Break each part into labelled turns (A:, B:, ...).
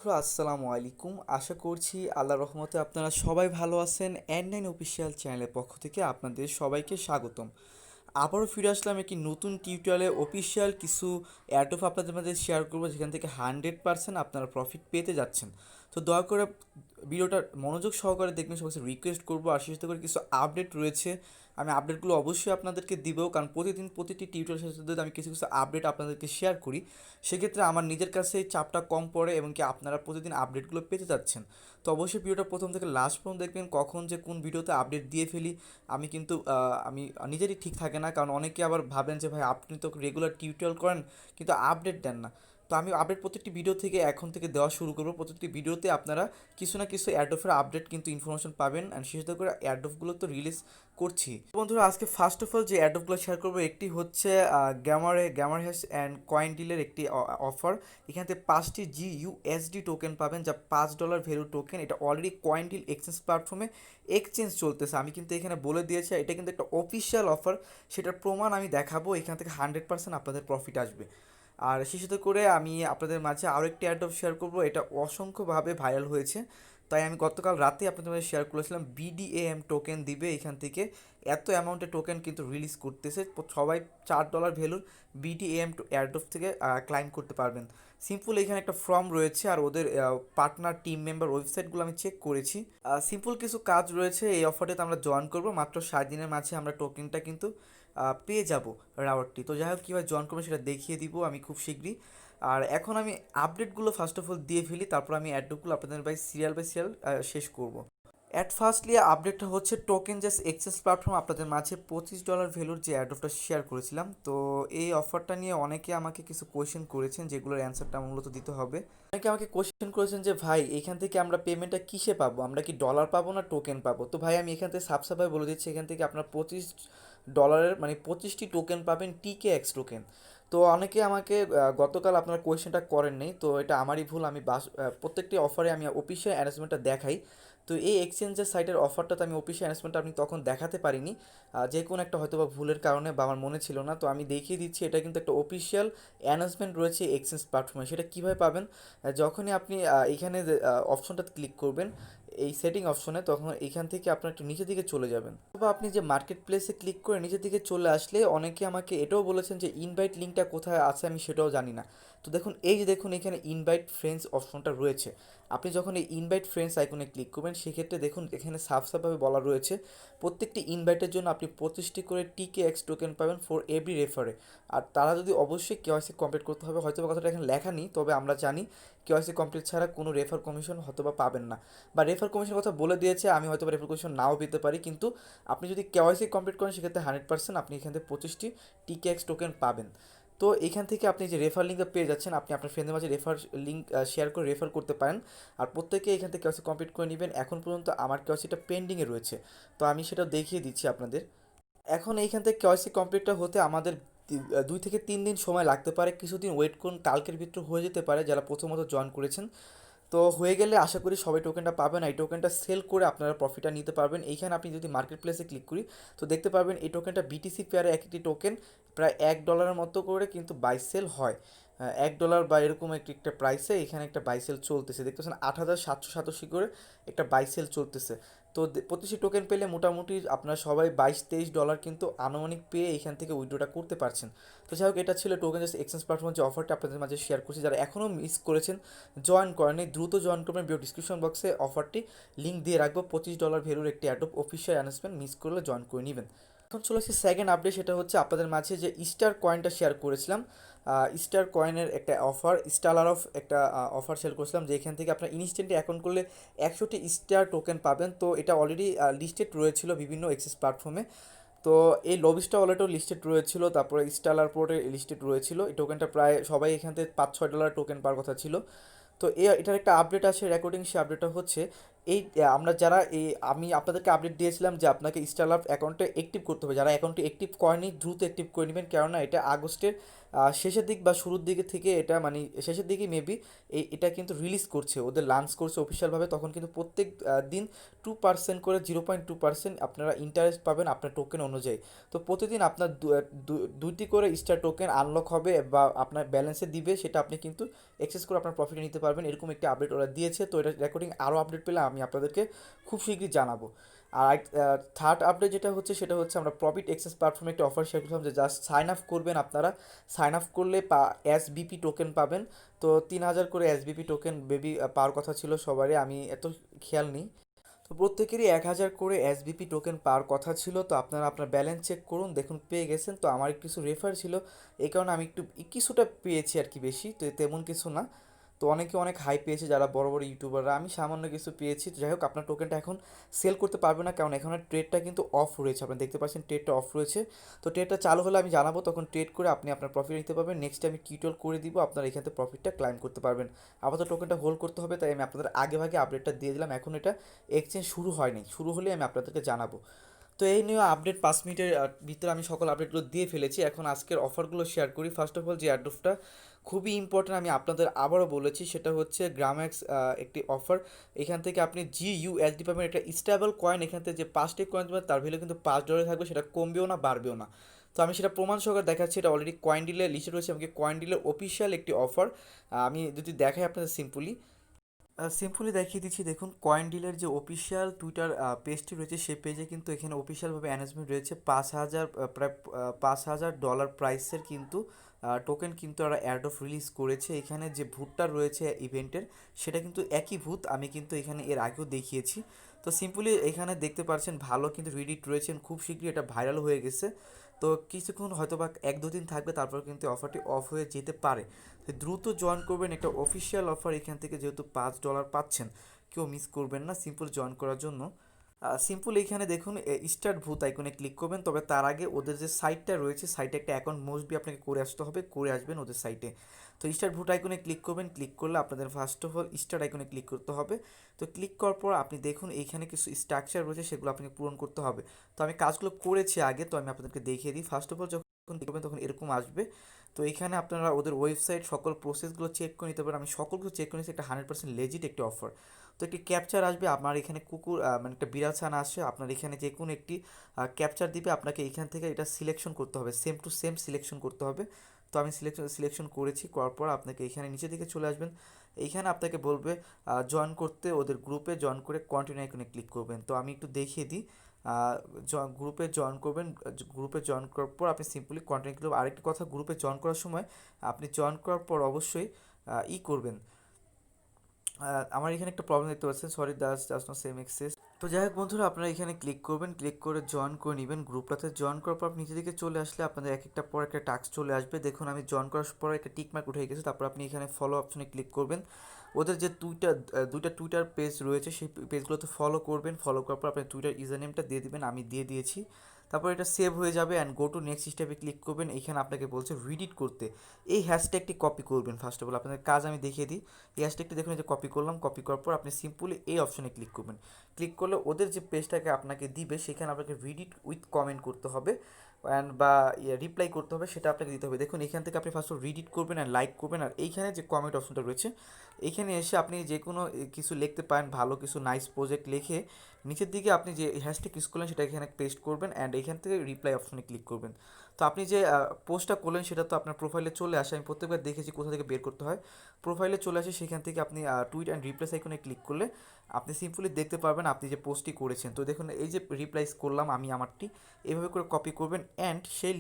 A: আসসালামু আলাইকুম। আশা করছি আল্লাহর রহমতে আপনারা সবাই ভালো আছেন। N9 অফিসিয়াল চ্যানেলের পক্ষ থেকে আপনাদের সবাইকে স্বাগতম। আবারও ফিরে আসলাম একটি নতুন টিউটোরিয়ালে। অফিসিয়াল কিছু অ্যাড আপনাদের মাঝে শেয়ার করবো, যেখান থেকে 100% আপনারা প্রফিট পেতে যাচ্ছেন। তো দয়া করে ভিডিওটা মনোযোগ সহকারে দেখবেন, সবাই রিকোয়েস্ট করবো। আর বিশেষ করে কিছু আপডেট রয়েছে, আমি আপডেটগুলো অবশ্যই আপনাদেরকে দিব, কারণ প্রতিদিন প্রতিটি টিউটোরিয়ালের সাথে যদি আমি কিছু কিছু আপডেট আপনাদেরকে শেয়ার করি, সেক্ষেত্রে আমার নিজের কাছে চাপটা কম পড়ে এবং কি আপনারা প্রতিদিন আপডেটগুলো পেতে যাচ্ছেন। তো অবশ্যই ভিডিওটা প্রথম থেকে লাস্ট পর্যন্ত দেখবেন, কখন যে কোন ভিডিওতে আপডেট দিয়ে ফেলি আমি কিন্তু আমি নিজেরই ঠিক থাকে না, কারণ অনেকে আবার ভাবেন যে ভাই আপনি তো রেগুলার টিউটোরিয়াল করেন কিন্তু আপডেট দেন না। তো আমি আপডেট প্রত্যেকটি ভিডিও থেকে এখন থেকে দেওয়া শুরু করবো। প্রত্যেকটি ভিডিওতে আপনারা কিছু না কিছু অ্যাডফের আপডেট কিন্তু ইনফরমেশন পাবেন, অ্যান্ড বিশেষ করে অ্যাডফগুলো তো রিলিজ করছি। বন্ধুরা, আজকে ফার্স্ট অফ অল যে অ্যাডফগুলো শেয়ার করবো, একটি হচ্ছে গ্যামার হ্যাশ অ্যান্ড কয়েন ডিলের একটি অফার। এখান থেকে 5টি GUSD টোকেন পাবেন, যা $5 ভ্যালু টোকেন। এটা অলরেডি কয়েন ডিল এক্সচেঞ্জ প্ল্যাটফর্মে এক্সচেঞ্জ চলতেছে। আমি কিন্তু এখানে বলে দিয়েছি এটা কিন্তু একটা অফিসিয়াল অফার, সেটার প্রমাণ আমি দেখাবো। এখান থেকে 100% আপনাদের প্রফিট আসবে। আর সেই সাথে করে আমি আপনাদের মাঝে আরও একটি অ্যাড শেয়ার করবো, এটা অসংখ্যভাবে ভাইরাল হয়েছে, তাই আমি গতকাল রাতে আপনাদের মাঝে শেয়ার করেছিলাম। BDAM টোকেন দিবে এখান থেকে, এত অ্যামাউন্টের টোকেন কিন্তু রিলিজ করতেছে। সবাই $4 ভ্যালুর BDAM এয়ারড্রপ থেকে ক্লাইম করতে পারবেন। সিম্পল এখানে একটা ফর্ম রয়েছে, আর ওদের পার্টনার টিম মেম্বার ওয়েবসাইটগুলো আমি চেক করেছি। সিম্পল কিছু কাজ রয়েছে। এই অফারটাতে আমরা জয়েন করবো, মাত্র 7 দিনের মাঝে আমরা টোকেনটা কিন্তু পেয়ে যাব রাওয়ারটি। তো যাই হোক, কীভাবে জয়েন করবো সেটা দেখিয়ে দিব আমি খুব শীঘ্রই। আর এখন আমি আপডেটগুলো ফার্স্ট অফ অল দিয়ে ফেলি, তারপর আমি অ্যাডগুলো আপনাদের বাই সিরিয়াল শেষ করব। ফার্স্টলি আপডেটটা হচ্ছে টোকেন জাস্ট এক্সচেঞ্জ প্ল্যাটফর্ম আপনাদের মাঝে $25 ভ্যালুর যে অ্যাডটা শেয়ার করেছিলাম। তো এই অফারটা নিয়ে অনেকে আমাকে কিছু কোয়েশ্চেন করেছেন, যেগুলোর অ্যান্সারটা মূলত দিতে হবে। অনেকে আমাকে কোয়েশ্চেন করেছেন যে ভাই, এখান থেকে আমরা পেমেন্টটা কিসে পাবো, আমরা কি ডলার পাবো না টোকেন পাবো? তো ভাই, আমি এখান থেকে সাবসাভাবে বলে দিচ্ছি, এখান থেকে আপনার $25 মানে 25টি টোকেন পাবেন, TKX টোকেন। তো অনেকে আমাকে গতকাল আপনার কোয়েশ্চেনটা করেন নেই, তো এটা আমারই ভুল। আমি প্রত্যেকটি অফারে আমি অফিসিয়াল অ্যানাউন্সমেন্টটা দেখাই। তো এই এক্সচেঞ্জের সাইটের অফারটাতে আমি অফিসিয়াল অ্যানাউন্সমেন্টটা আপনি তখন দেখাতে পারিনি, যে কোনো একটা হয়তো বা ভুলের কারণে বা আমার মনে ছিল না। তো আমি দেখিয়ে দিচ্ছি, এটা কিন্তু একটা অফিসিয়াল অ্যানাউন্সমেন্ট রয়েছে এক্সচেঞ্জ প্ল্যাটফর্মে। সেটা কীভাবে পাবেন? যখনই আপনি এইখানে অপশনটাতে ক্লিক করবেন, এই সেটিং অপশনে, তখন এখান থেকে আপনার একটু নিচের দিকে চলে যাবেন, বা আপনি যে মার্কেট প্লেসে ক্লিক করে নিচের দিকে চলে আসলে, অনেকে আমাকে এটাও বলেছেন যে ইনভাইট লিঙ্কটা কোথায় আছে, আমি সেটাও জানি না। তো দেখুন, এই যে দেখুন এখানে ইনভাইট ফ্রেন্ডস অপশনটা রয়েছে। আপনি যখন এই ইনভাইট ফ্রেন্ডস আইকনে ক্লিক করবেন, সেক্ষেত্রে দেখুন এখানে সাফভাবে বলা রয়েছে প্রত্যেকটি ইনভাইটের জন্য আপনি 25টি করে TKX টোকেন পাবেন ফর এভরি রেফারে। আর তারা যদি অবশ্যই KYC কমপ্লিট করতে হবে, হয়তো বা কথাটা এখানে লেখা নেই, তবে আমরা জানি KYC কমপ্লিট ছাড়া কোনো রেফার কমিশন হয়তো বা পাবেন না, বা রেফার কমিশনের কথা বলে দিয়েছে, আমি হয়তো বা রেফার কমিশন নাও পেতে পারি। কিন্তু আপনি যদি KYC কমপ্লিট করেন, সেক্ষেত্রে 100% আপনি এখান থেকে 25টি TKX টোকেন পাবেন। তো এখান থেকে আপনি যে রেফার লিঙ্কটা পেয়ে যাচ্ছেন, আপনি আপনার ফ্রেন্ডের মাঝে রেফার লিঙ্ক শেয়ার করে রেফার করতে পারেন। আর প্রত্যেকে এখান থেকে KYC কমপ্লিট করে নেবেন। এখন পর্যন্ত আমার KYCটা পেন্ডিংয়ে রয়েছে, তো আমি সেটা দেখিয়ে দিচ্ছি আপনাদের। এখন এইখান থেকে KYC কমপ্লিটটা হতে আমাদের 2 থেকে 3 দিন সময় লাগতে পারে। কিছুদিন ওয়েট করুন, কালকের ভিতর হয়ে যেতে পারে যারা প্রথমত জয়েন করেছেন। তো হয়ে গেলে আশা করি সবাই টোকেনটা পাবেন। এই টোকেনটা সেল করে আপনারা প্রফিটটা নিতে পারবেন। এইখানে আপনি যদি মার্কেট প্লেসে ক্লিক করি, তো দেখতে পারবেন এই টোকেনটা BTC পেয়ারে এক একটি টোকেন প্রায় $1 মতো করে কিন্তু বাই সেল হয়। $1 বা এরকম একটি একটা প্রাইসে এখানে একটা বাই সেল চলতেছে, দেখতে পাচ্ছেন 8,787 করে একটা বাই সেল চলতেছে। তো প্রতিটি টোকেন পেলে মোটামুটি আপনারা সবাই $22-23 কিন্তু আনুমানিক পেয়ে এখান থেকে উইথড্রটা করতে পারছেন। তো যাই হোক, এটা ছিল টোকেন জাস্ট এক্সচেঞ্জ প্ল্যাটফর্ম যে অফারটা আপনাদের মাঝে শেয়ার করছি। যারা এখনও মিস করেছেন, জয়েন করেনি, দ্রুত জয়েন করবেন। ভিডিও ডিসক্রিপশন বক্সে অফারটি লিঙ্ক দিয়ে রাখবো। $25 ভ্যালুর একটি অ্যাডোব অফিসিয়াল অ্যানাউন্সমেন্ট, মিস করলে জয়েন করে নেবেন। এখন চলে আসছে সেকেন্ড আপডেট, সেটা হচ্ছে আপনাদের মাঝে যে স্টার কয়েনটা শেয়ার করেছিলাম। স্টার কয়েনের একটা অফার, স্টালার অফ একটা অফার শেয়ার করেছিলাম, যে এখান থেকে আপনার ইনস্ট্যান্টলি অ্যাকাউন্ট করলে 100টি স্টার টোকেন পাবেন। তো এটা অলরেডি লিস্টেড রয়েছিল বিভিন্ন এক্সেস প্ল্যাটফর্মে। তো এই লবিস্টা ওয়ালেটও লিস্টেড রয়েছিল, তারপরে স্টালার পোর্টে লিস্টেড রয়েছিল। এই টোকেনটা প্রায় সবাই এখান থেকে $5-6 টোকেন পাওয়ার কথা ছিল। তো এটার একটা আপডেট আছে রেকর্ডিং, সে আপডেটটা হচ্ছে এই আমরা যারা আমি আপনাদেরকে আপডেট দিয়েছিলাম যে আপনাকে স্টারলাভ অ্যাকাউন্টে অ্যাক্টিভ করতে হবে, যারা অ্যাকাউন্টে অ্যাক্টিভ করেনি দ্রুত অ্যাক্টিভ করে নেবেন, কেননা এটা আগস্টের শেষের দিক বা শুরুর দিকে থেকে এটা মানে শেষের দিকে মেবি এটা কিন্তু রিলিজ করছে, ওদের লঞ্চ করছে অফিসিয়ালভাবে, তখন কিন্তু প্রত্যেক দিন 2% করে 0.2% আপনারা ইন্টারেস্ট পাবেন আপনার টোকেন অনুযায়ী। তো প্রতিদিন আপনার দুইটি করে স্টার টোকেন আনলক হবে বা আপনার ব্যালেন্সে দিবে, সেটা আপনি কিন্তু এক্সেস করে আপনার প্রফিটে নিতে পারবেন, এরকম একটি আপডেট ওরা দিয়েছে। তো এটা রেকর্ডিং আরও আপডেট পেলে আমি আপনাদেরকে খুব শীঘ্রই জানাবো। আর থার্ড আপডেট যেটা হচ্ছে সেটা হচ্ছে আমরা প্রফিট এক্সেস প্ল্যাটফর্মে একটা অফার শেয়ার করলাম যে জাস্ট সাইন আপ করবেন আপনারা, সাইন আপ করলে এসবিপি টোকেন পাবেন। তো 3,000 করে এসবিপি টোকেন বেবি পাওয়ার কথা ছিল সবারই, আমি এত খেয়াল নেই। তো প্রত্যেকেরই 1,000 করে এসবিপি টোকেন পাওয়ার কথা ছিল। তো আপনারা আপনার ব্যালেন্স চেক করুন, দেখুন পেয়ে গেছেন। তো আমার কিছু রেফার ছিল, এই কারণে আমি একটু কিছুটা পেয়েছি আর কি, বেশি তো তেমন কিছু না। তো অনেকে অনেক হাই পেয়েছে যারা বড় বড় ইউটিউবাররা, আমি সামান্য কিছু পেয়েছি। তো যাই হোক, আপনার টোকেনটা এখন সেল করতে পারবে না, কারণ এখানে ট্রেডটা কিন্তু অফ রয়েছে, আপনি দেখতে পাচ্ছেন ট্রেডটা অফ রয়েছে। তো ট্রেডটা চালু হলে আমি জানাবো, তখন ট্রেড করে আপনি আপনার প্রফিট নিতে পারবেন। নেক্সট আমি টিউটোরিয়াল করে দিব, আপনারা এখান থেকে প্রফিটটা ক্লাইম করতে পারবেন। আপাতত টোকেনটা হোল্ড করতে হবে, তাই আমি আপনাদের আগে ভাগে আপডেটটা দিয়ে দিলাম। এখন এটা এক্সচেঞ্জ শুরু হয়নি, শুরু হলে আমি আপনাদেরকে জানাবো। তো এই নিয়ে আপডেট 5 মিনিটের ভিতরে আমি সকল আপডেটগুলো দিয়ে ফেলেছি। এখন আজকের অফারগুলো শেয়ার করি। ফার্স্ট অফ অল যে অ্যাড্রপটা খুবই ইম্পর্টেন্ট, আমি আপনাদের আবারও বলেছি, সেটা হচ্ছে গ্রামেক্স একটি অফার। এখান থেকে আপনি GUSD পাবেন, একটা স্টেবল কয়েন। এখান থেকে যে 5টি কয়েন পাবেন তার ভ্যালু কিন্তু $5 থাকবে, সেটা কমবেও না বাড়বেও না। তো আমি সেটা প্রমাণ সহকারে দেখাচ্ছি, এটা অলরেডি কয়েন ডিলে লিস্টে রয়েছে, আমাকে কয়েন ডিলের অফিসিয়াল একটি অফার। আমি যদি দেখাই আপনাদের সিম্পলি দেখিয়ে দিচ্ছি, দেখুন কয়েন ডিলের যে অফিসিয়াল টুইটার পেজটি রয়েছে, সেই পেজে কিন্তু এখানে অফিসিয়ালভাবে অ্যানাউন্সমেন্ট রয়েছে 5,000 প্রায় $5,000 প্রাইসের কিন্তু টোকেন কিন্তু ওরা অ্যাড অফ রিলিজ করেছে। এখানে যে ভূতটা রয়েছে ইভেন্টের, সেটা কিন্তু একই ভূত, আমি কিন্তু এখানে এর আগেও দেখিয়েছি। তো সিম্পলি এখানে দেখতে পাচ্ছেন ভালো কিন্তু রিডিট রয়েছেন, খুব শীঘ্রই এটা ভাইরাল হয়ে গেছে। তো কিছুক্ষণ হয়তো বা 1-2 দিন থাকবে, তারপর কিন্তু অফারটি অফ হয়ে যেতে পারে। তো দ্রুত জয়েন করবেন, একটা অফিসিয়াল অফার এখান থেকে, যেহেতু $5 পাচ্ছেন, কেউ মিস করবেন না সিম্পল জয়েন করার জন্য। সিম্পল এইখানে দেখুন স্টার্ট ভূত আইকনে ক্লিক করবেন, তবে তার আগে ওদের যে সাইটটা রয়েছে, সাইটে একটা অ্যাকাউন্ট মোস্টবি আপনাকে করে আসতে হবে, করে আসবেন ওদের সাইটে। তো স্টার্ট ভূত আইকনে ক্লিক করবেন, ক্লিক করলে আপনাদের ফার্স্ট অফ অল স্টার্ট আইকনে ক্লিক করতে হবে। তো ক্লিক করার পর আপনি দেখুন এইখানে কিছু স্ট্রাকচার রয়েছে, সেগুলো আপনাকে পূরণ করতে হবে। তো আমি কাজগুলো করেছি আগে, তো আমি আপনাদেরকে দেখিয়ে দিই। ফার্স্ট অফ অল যখন দেখবেন তখন এরকম আসবে। তো এখানে আপনারা ওদের ওয়েবসাইট সকল প্রসেসগুলো চেক করে নিতে পারেন, আমি সকল কিছু চেক করে নিচ্ছি, একটা 100% লেজিট একটি অফার। তো একটি ক্যাপচার আসবে, আপনার এখানে কুকুর মানে একটা বিড়াল ছানা আসছে, আপনার এখানে যে কোনো একটি ক্যাপচার দিবে, আপনাকে এখান থেকে এটা সিলেকশন করতে হবে, সেম টু সেম সিলেকশন করতে হবে। তো আমি সিলেকশন করেছি, করার পর আপনাকে এখানে নিচের দিকে চলে আসবেন। এইখানে আপনাকে বলবে জয়েন করতে, ওদের গ্রুপে জয়েন করে কন্টিনিউ আইকনে ক্লিক করবেন। তো আমি একটু দেখিয়ে দিই, গ্রুপে জয়েন করবেন। গ্রুপে জয়েন করার পর আপনি সিম্পলি কন্টিনিউ করবেন। আরেকটি কথা, গ্রুপে জয়েন করার সময় আপনি জয়েন করার পর অবশ্যই করবেন। আমার এখানে একটা প্রবলেম দেখতে পাচ্ছেন, sorry does not same access. তো যাই হোক বন্ধুরা, আপনারা এখানে ক্লিক করবেন, ক্লিক করে জয়েন করে নেবেন গ্রুপটাতে। জয়েন করার পর নিচে দিকে চলে আসলে আপনাদের এক একটা পর একটা টাস্ক চলে আসবে। দেখুন আমি জয়েন করার পর একটা টিক মার্ক উঠে গেছে, তারপর আপনি এখানে ফলো অপশনে ক্লিক করবেন। ওদের যে দুইটা টুইটার পেজ রয়েছে, সেই পেজগুলোতে ফলো করবেন। ফলো করার পর আপনি টুইটার ইউজার নেমটা দিয়ে দিবেন, আমি দিয়ে দিয়েছি। তারপর এটা সেভ হয়ে যাবে অ্যান্ড গো টু নেক্সট স্টেপে ক্লিক করবেন। এখানে আপনাকে বলছে রিডিট করতে, এই হ্যাশট্যাগটি কপি করবেন। ফার্স্ট অফ অল আপনাদের কাজ আমি দেখিয়ে দিই। এই হ্যাশট্যাগটি দেখুন, যে কপি করলাম, কপি করার পর আপনি সিম্পলি এই অপশনে ক্লিক করবেন। ক্লিক করলে ওদের যে পেজটাকে আপনাকে দিবে, সেখানে আপনাকে রিডিট উইথ কমেন্ট করতে হবে অ্যান্ড বা রিপ্লাই করতে হবে, সেটা আপনাকে দিতে হবে। দেখুন এখান থেকে আপনি ফার্স্ট রিডিট করবেন অ্যান্ড লাইক করবেন, আর এইখানে যে কমেন্ট অপশনটা রয়েছে, এইখানে এসে আপনি যে কোনো কিছু লিখতে পারেন, ভালো কিছু নাইস প্রজেক্ট লিখে নিচের দিকে আপনি যে হ্যাশট্যাগ ইউজ করলেন সেটা এখানে পেস্ট করবেন অ্যান্ড এখান থেকে রিপ্লাই অপশনে ক্লিক করবেন। তো আপনি যে পোস্টটা করলেন সেটা তো আপনার প্রোফাইলে চলে আসে, আমি প্রত্যেকবার দেখেছি কোথা থেকে বের করতে হয়। প্রোফাইলে চলে আসে, সেখান থেকে আপনি টুইট অ্যান্ড রিপ্লেস আইকনে ক্লিক করলে আপনি সিম্পলি দেখতে পারবেন আপনি যে পোস্টটি করেছেন। তো দেখুন এই যে রিপ্লাইস করলাম আমি আমারটি, এভাবে করে কপি করবেন অ্যান্ড সেই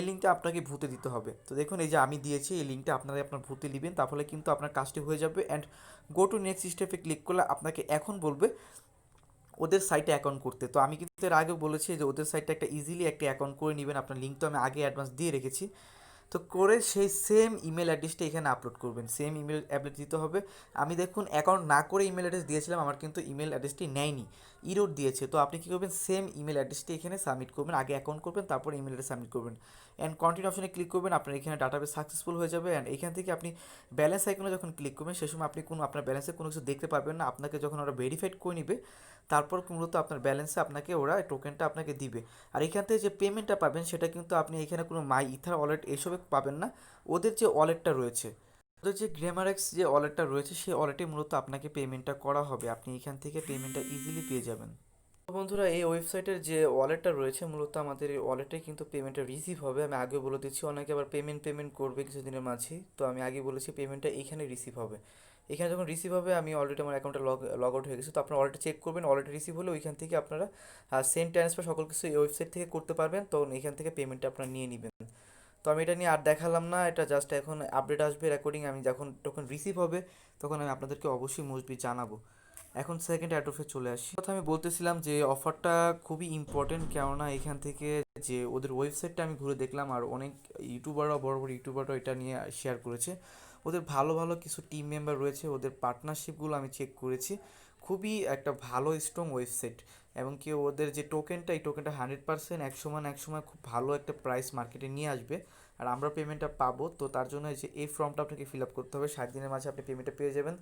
A: লিঙ্কটা আপনাকে ভূতে দিতে হবে। তো দেখুন এই যে আমি দিয়েছি, এই লিঙ্কটা আপনারা আপনার ভূতে দিবেন, তাহলে কিন্তু আপনার কাজটি হয়ে যাবে। অ্যান্ড গো টু নেক্সট স্টেপে ক্লিক করলে আপনাকে এখন বলবে ওদের সাইটে অ্যাকাউন্ট করতে। তো আমি কিন্তু এর আগেও বলেছি যে ওদের সাইটে একটা ইজিলি একটা অ্যাকাউন্ট করে নেবেন, আপনার লিঙ্ক তো আমি আগে অ্যাডভান্স দিয়ে রেখেছি। তো করে সেই সেম ইমেল অ্যাড্রেসটা এখানে আপলোড করবেন, সেম ইমেল অ্যাড্রেস দিতে হবে। আমি দেখুন অ্যাকাউন্ট না করে ইমেল অ্যাড্রেস দিয়েছিলাম, আমার কিন্তু ইমেল অ্যাড্রেসটি নেয়নি, ইরোড দিয়েছে। তো আপনি কী করবেন, সেম ইমেল অ্যাড্রেসটি এখানে সাবমিট করবেন, আগে অ্যাকাউন্ট করবেন তারপর ইমেল অ্যাড্রেস সাবমিট করবেন। অ্যান্ড কন্টিনিউ অপশনে ক্লিক করবেন, আপনার এখানে ডাটাবেস সাকসেসফুল হয়ে যাবে। অ্যান্ড এখান থেকে আপনি ব্যালেন্স আইকনে যখন ক্লিক করবেন সে সময় আপনি কোনো আপনার ব্যালেন্সে কোনো কিছু দেখতে পারবেন না, আপনাকে যখন ওরা ভেরিফাইড করে নিবে তারপর মূলত আপনার ব্যালেন্সে আপনাকে ওরা টোকেনটা আপনাকে দিবে। আর এখান থেকে যে পেমেন্টটা পাবেন সেটা কিন্তু আপনি এখানে কোনো মাই ইথার ওয়ালেট এসবে পাবেন না, ওদের যে ওয়ালেটটা রয়েছে, ওদের যে গ্রেমারেক্স যে ওয়ালেটটা রয়েছে সেই ওয়ালেটে মূলত আপনাকে পেমেন্টটা করা হবে, আপনি এখান থেকে পেমেন্টটা ইজিলি পেয়ে যাবেন। তো বন্ধুরা এই ওয়েবসাইটের যে ওয়ালেটটা রয়েছে মূলত আমাদের এই ওয়ালেটে কিন্তু পেমেন্টটা রিসিভ হবে। আমি আগে বলে দিচ্ছি, অনেকে আবার পেমেন্ট করবে কিছুদিনের মাঝেই, তো আমি আগে বলেছি পেমেন্টটা এইখানে রিসিভ হবে। এখানে যখন রিসিভ হবে আমি অলরেডি আমার অ্যাকাউন্টে লগ আউট হয়ে গেছে, তো আপনার ওয়ালেটে চেক করবেন, ওয়ালেটে রিসিভ হলে ওইখান থেকে আপনারা সেন্ড ট্রান্সফার সকল কিছু এই ওয়েবসাইট থেকে করতে পারবেন, তখন এখান থেকে পেমেন্টটা আপনারা নিয়ে নেবেন। তো আমি এটা নিয়ে আর দেখালাম না, এটা জাস্ট এখন আপডেট আসবে রেকর্ডিং, আমি যখন তখন রিসিভ হবে তখন আমি আপনাদেরকে অবশ্যই মোস্টলি জানাবো। এখন সেকেন্ড অ্যাড্রফে চলে আসি। কথা আমি বলতেছিলাম যে অফারটা খুবই ইম্পর্টেন্ট, কেননা এখান থেকে যে ওদের ওয়েবসাইটটা আমি ঘুরে দেখলাম আর অনেক ইউটিউবাররা, বড় বড় ইউটিউবাররা এটা নিয়ে শেয়ার করেছে। ওদের ভালো ভালো কিছু টিম মেম্বার রয়েছে, ওদের পার্টনারশিপগুলো আমি চেক করেছি, খুবই একটা ভালো স্ট্রং ওয়েবসাইট। এবং কি ওদের যে টোকেনটা, এই টোকেনটা 100% এক সময় খুব ভালো একটা প্রাইস মার্কেটে নিয়ে আসবে, আর আমরা পেমেন্টটা পাবো। তো তার জন্য যে এই ফর্মটা আপনাকে ফিল আপ করতে হবে, 7 দিনের মাঝে আপনি পেমেন্টটা পেয়ে যাবেন।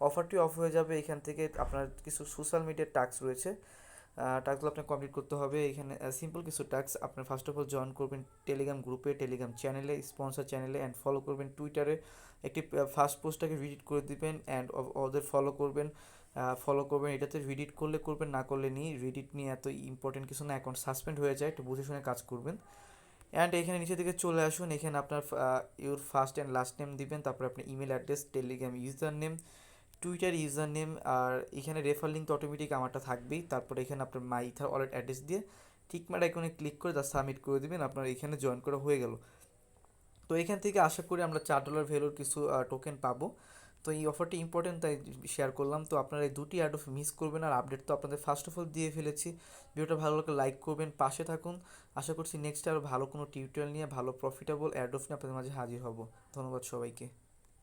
A: অফারটি অফ হয়ে যাবে, এখান থেকে আপনার কিছু সোশ্যাল মিডিয়ার টাস্ক রয়েছে, টাস্কগুলো আপনাকে কমপ্লিট করতে হবে। এখানে সিম্পল কিছু টাস্ক, আপনার ফার্স্ট অফ অল জয়েন করবেন টেলিগ্রাম গ্রুপে, টেলিগ্রাম চ্যানেলে, স্পন্সর চ্যানেলে, অ্যান্ড ফলো করবেন টুইটারে, একটি ফার্স্ট পোস্টটাকে ভিজিট করে দিবেন, অ্যান্ড ওদের ফলো করবেন। এটাতে রিডিট করলে করবেন, না করলে নিয়ে রিডিট নিয়ে এত ইম্পর্টেন্ট কিছু না, অ্যাকাউন্ট সাসপেন্ড হয়ে যায়, একটু বুঝে শুনে কাজ করবেন। অ্যান্ড এখানে নিচে দিকে চলে আসুন, এখানে আপনার your first and last name দিবেন, তারপর আপনার email address, Telegram user name, Twitter user name, আর এখানে রেফার লিঙ্ক তো অটোমেটিক আমারটা থাকবেই। তারপরে এখানে আপনার মাই ইথার ওয়ালেট অ্যাড্রেস দিয়ে টিকমার্ক আইকনে ক্লিক করে তা সাবমিট করে দিবেন, আপনার এখানে জয়েন করা হয়ে গেল। তো এখান থেকে আশা করি আমরা $4 ভ্যালুর কিছু টোকেন পাবো। তো এই অফারটি ইম্পর্টেন্ট তাই শেয়ার করলাম। তো আপনারা এই দুটি অ্যাড অফ মিস করবেন, আর আপডেট তো আপনাদের ফার্স্ট অফ অল দিয়ে ফেলেছি। ভিডিওটা ভালো লাগলে লাইক করবেন, পাশে থাকুন। আশা করছি নেক্সট আরও ভালো কোনো টিউটোরিয়াল নিয়ে, ভালো প্রফিটেবল অ্যাড অফ নিয়ে আপনাদের মাঝে হাজির হব। ধন্যবাদ সবাইকে।